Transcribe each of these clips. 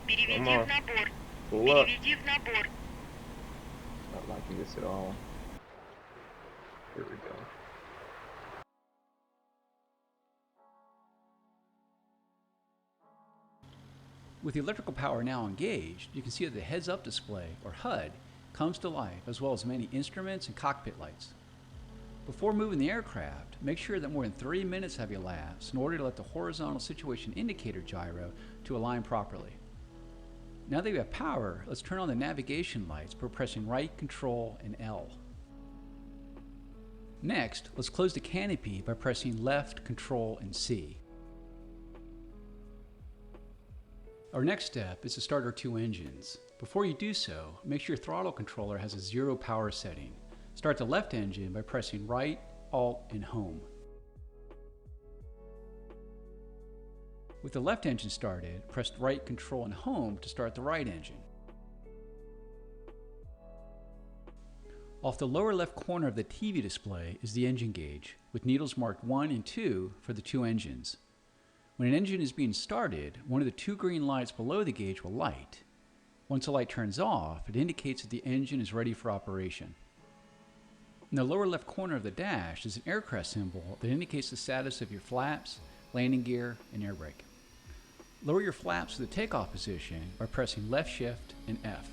Come on. Pull up. Not liking this at all. Here we go. With the electrical power now engaged, you can see that the heads-up display, or HUD, comes to life, as well as many instruments and cockpit lights. Before moving the aircraft, make sure that more than 3 minutes have elapsed in order to let the horizontal situation indicator gyro to align properly. Now that we have power, let's turn on the navigation lights by pressing right, Control, and L. Next, let's close the canopy by pressing left, Control, and C. Our next step is to start our two engines. Before you do so, make sure your throttle controller has a 0 power setting. Start the left engine by pressing right, Alt, and Home. With the left engine started, press right, Control, and Home to start the right engine. Off the lower left corner of the TV display is the engine gauge, with needles marked 1 and 2 for the two engines. When an engine is being started, one of the two green lights below the gauge will light. Once the light turns off, it indicates that the engine is ready for operation. In the lower left corner of the dash is an aircraft symbol that indicates the status of your flaps, landing gear, and air brake. Lower your flaps to the takeoff position by pressing left shift and F.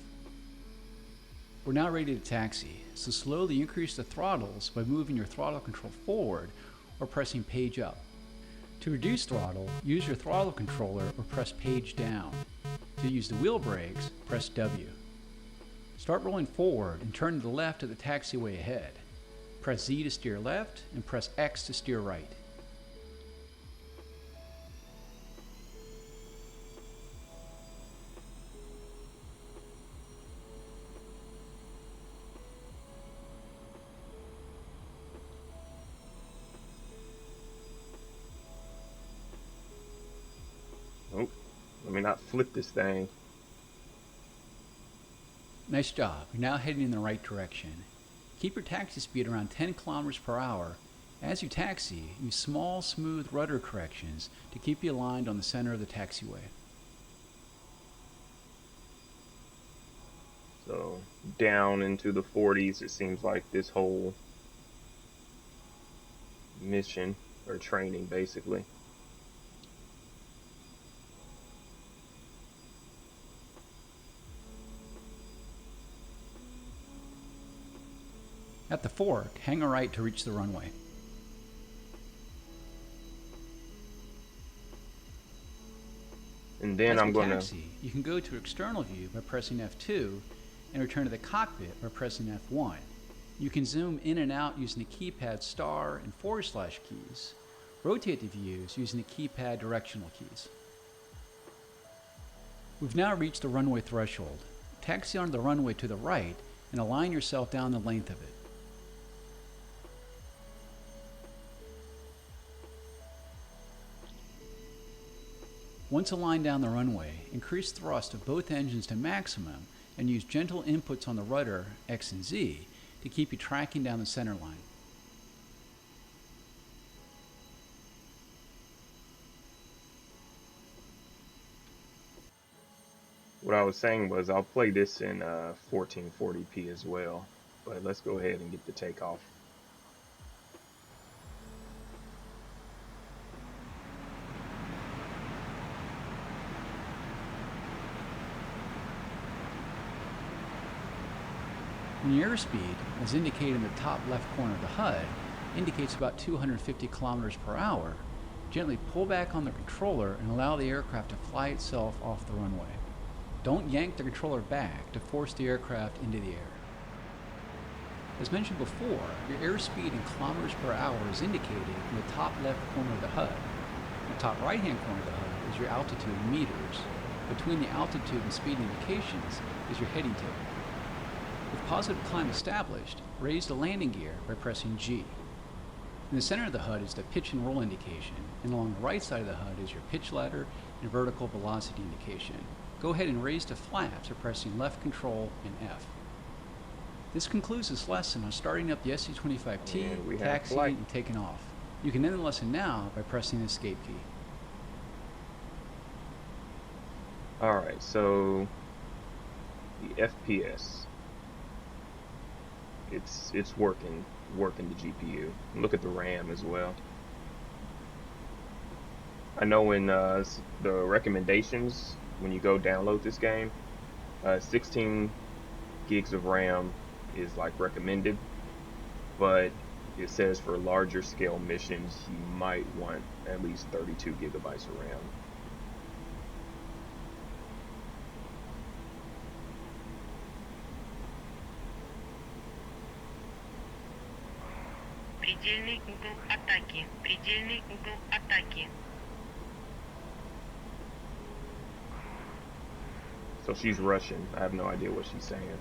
We're now ready to taxi, so slowly increase the throttles by moving your throttle control forward or pressing page up. To reduce throttle, use your throttle controller or press page down. To use the wheel brakes, press W. Start rolling forward and turn to the left at the taxiway ahead. Press Z to steer left and press X to steer right. Oh, let me not flip this thing. Nice job, you're now heading in the right direction. Keep your taxi speed around 10 kilometers per hour. As you taxi, use small, smooth rudder corrections to keep you aligned on the center of the taxiway. So down into the 40s, it seems like this whole mission or training basically. At the fork, hang a right to reach the runway. And then I'm going to taxi, you can go to external view by pressing F2 and return to the cockpit by pressing F1. You can zoom in and out using the keypad star and / keys. Rotate the views using the keypad directional keys. We've now reached the runway threshold. Taxi onto the runway to the right and align yourself down the length of it. Once aligned down the runway, increase thrust of both engines to maximum and use gentle inputs on the rudder, X and Z, to keep you tracking down the center line. What I was saying was I'll play this in 1440p as well, but let's go ahead and get the takeoff. When your airspeed, as indicated in the top left corner of the HUD, indicates about 250 kilometers per hour, gently pull back on the controller and allow the aircraft to fly itself off the runway. Don't yank the controller back to force the aircraft into the air. As mentioned before, your airspeed in kilometers per hour is indicated in the top left corner of the HUD. In the top right hand corner of the HUD is your altitude in meters. Between the altitude and speed indications is your heading table. With positive climb established, raise the landing gear by pressing G. In the center of the HUD is the pitch and roll indication, and along the right side of the HUD is your pitch ladder and vertical velocity indication. Go ahead and raise the flaps by pressing left Control and F. This concludes this lesson on starting up the SC-25T, taxiing, and taking off. You can end the lesson now by pressing the escape key. Alright, so the FPS, it's working the GPU. Look at the RAM as well. I know in the recommendations when you go download this game, 16 gigs of RAM is like recommended, but it says for larger scale missions you might want at least 32 gigabytes of RAM. Предельный угол атаки. Предельный угол атаки. So she's Russian. I have no idea what she's saying.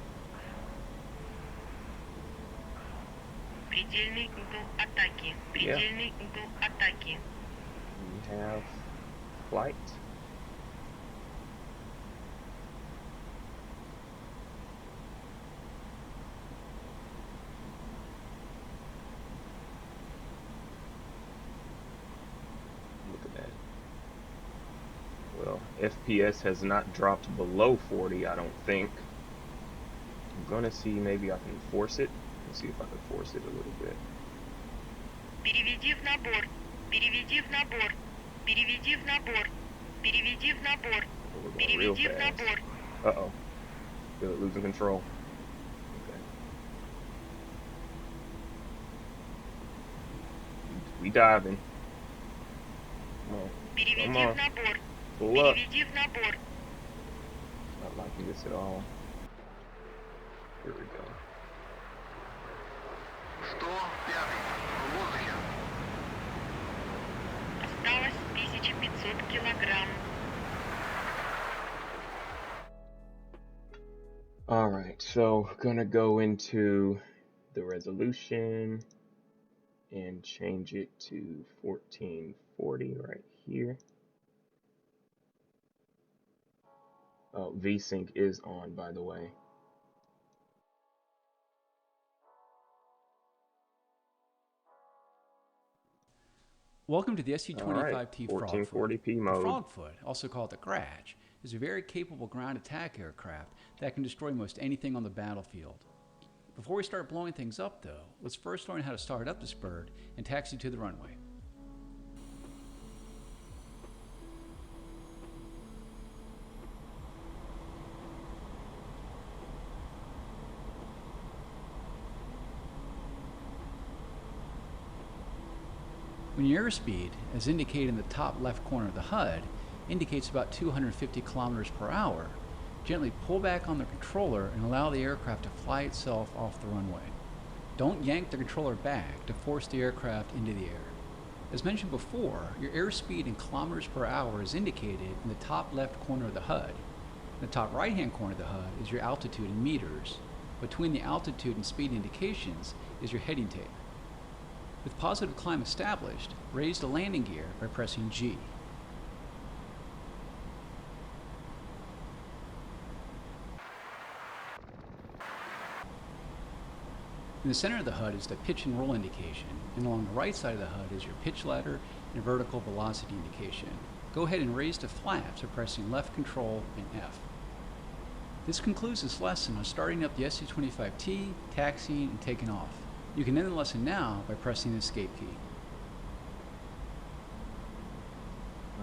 Предельный угол атаки. Предельный угол атаки. We have flight. Look at that. Well, FPS has not dropped below 40, I don't think. I'm gonna see maybe I can force it. Let's see if I can force it a little bit. Переведи в набор. Переведи в набор. Переведи в набор. Переведи в набор. Oh, we're going real Переведи в fast. набор. Uh-oh. Feel it losing control. Okay. We diving. Come on. Переведи Come в on. набор. Pull up. Переведи в набор. Not liking this at all. Here we go. 105 в воздухе. Осталось 1500 килограмм. Alright, so gonna go into the resolution and change it to 1440 right here. Oh, VSync is on, by the way. Welcome to the SU-25T Frogfoot. 1440p The mode. Frogfoot, also called the Crash, is a very capable ground attack aircraft that can destroy most anything on the battlefield. Before we start blowing things up though, let's first learn how to start up this bird and taxi to the runway. When your airspeed, as indicated in the top left corner of the HUD, indicates about 250 kilometers per hour, gently pull back on the controller and allow the aircraft to fly itself off the runway. Don't yank the controller back to force the aircraft into the air. As mentioned before, your airspeed in kilometers per hour is indicated in the top left corner of the HUD. In the top right hand corner of the HUD is your altitude in meters. Between the altitude and speed indications is your heading tape. With positive climb established, raise the landing gear by pressing G. In the center of the HUD is the pitch and roll indication, and along the right side of the HUD is your pitch ladder and vertical velocity indication. Go ahead and raise the flaps by pressing left control and F. This concludes this lesson on starting up the SU-25T, taxiing, and taking off. You can end the lesson now by pressing the escape key.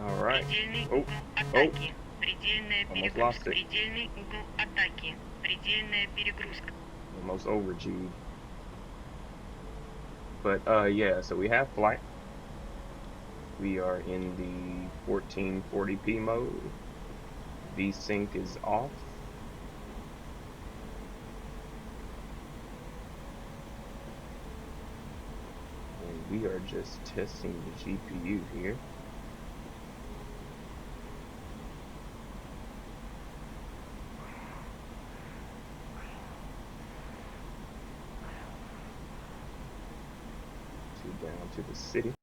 Alright. Предельный Oh, угол атаки. Предельная Almost lost перегрузка. it. Предельный угол атаки. Предельная перегрузка. Almost over G. But yeah, so we have flight. We are in the 1440p mode. VSync is off. And we are just testing the GPU here. Down to the city.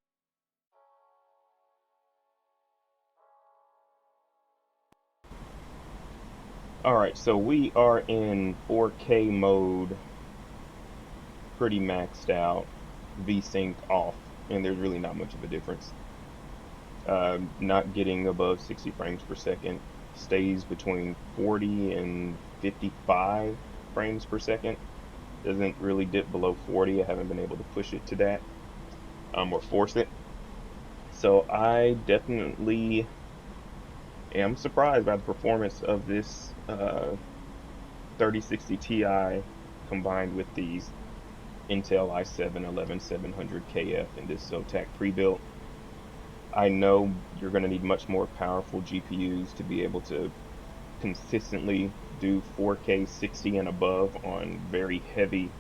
Alright, so we are in 4K mode, pretty maxed out, VSync off, and there's really not much of a difference. Not getting above 60 frames per second, stays between 40 and 55 frames per second. Doesn't really dip below 40. I haven't been able to push it to that, or force it. So I definitely am surprised by the performance of this 3060 Ti combined with these Intel i7-11700KF and this ZOTAC Prebuilt. I know you're going to need much more powerful GPUs to be able to consistently do 4K 60 and above on very heavy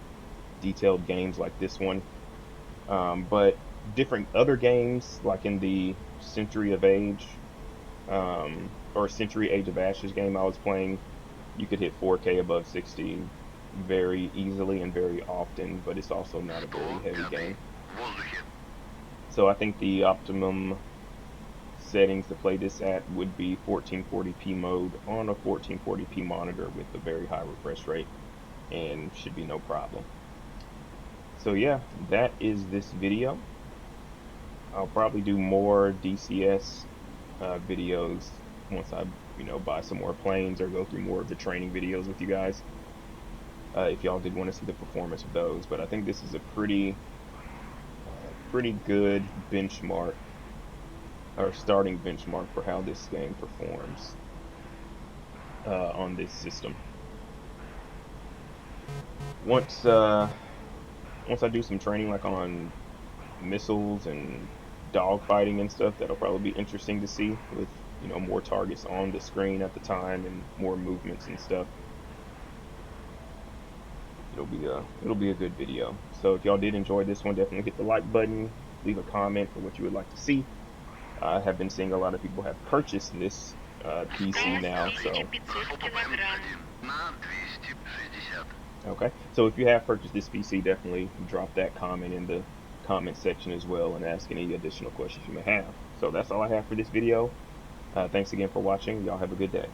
detailed games like this one. But different other games, like in the Century of Age or Century Age of Ashes game I was playing, you could hit 4K above 60 very easily and very often, but it's also not a very heavy game. В воздухе. So I think the optimum settings to play this at would be 1440p mode on a 1440p monitor with a very high refresh rate, and should be no problem. So yeah, that is this video. I'll probably do more DCS videos once I buy some more planes or go through more of the training videos with you guys, if y'all did want to see the performance of those. But I think this is a pretty good benchmark, or starting benchmark, for how this game performs on this system. Once I do some training like on missiles and dogfighting and stuff, that'll probably be interesting to see, with more targets on the screen at the time and more movements and stuff. It'll be a good video. So if y'all did enjoy this one, definitely hit the like button, leave a comment for what you would like to see. I have been seeing a lot of people have purchased this PC now, so 1500 килограмм. На 260. okay. So if you have purchased this PC, definitely drop that comment in the comment section as well, and ask any additional questions you may have. So that's all I have for this video. Thanks again for watching. Y'all have a good day.